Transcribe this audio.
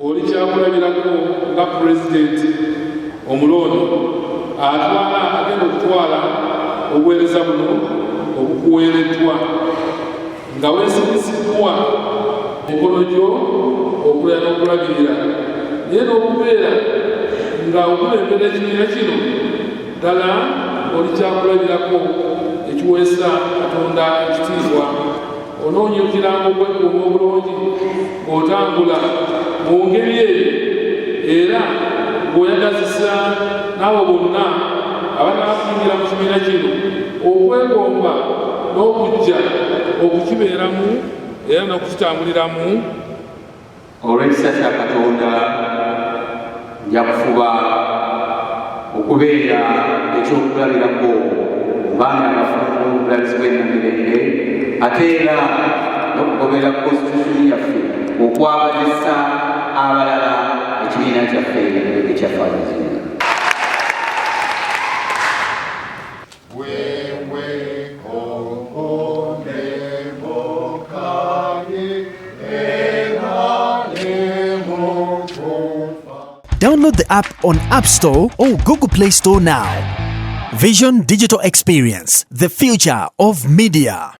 oli kyakulabirako nga pulezidenti omulonde agenda okutwala obuweereza buno obukuweereddwa nga weesibisiddwa emikono gyo okulera n'okulabirira naye n'okubeera nga okulembera ekibiina kino ddala oli kyakulabirako ekiweesa Katonda ekitiibwa onoonyukiranga okwekuuma obulungi ng'otambula mu ngeri eyo era ng'oyagazisa n'abo bonna abanaakuyigira mu kibiina kino okwegomba n'okujja okukibeeramu era n'okukitambuliramu. Olw'ekisa kya Katonda nja kufuba okubeera ekyokulabirako baana abafumu obulabizi bw'ennamirembe ate era n'okugobera konstitution yaffe okwabazisa abalala ekibiina kyaffe ekyafaarizina. Download the app on App Store or Google Play Store now. Vision Digital Experience, the future of media.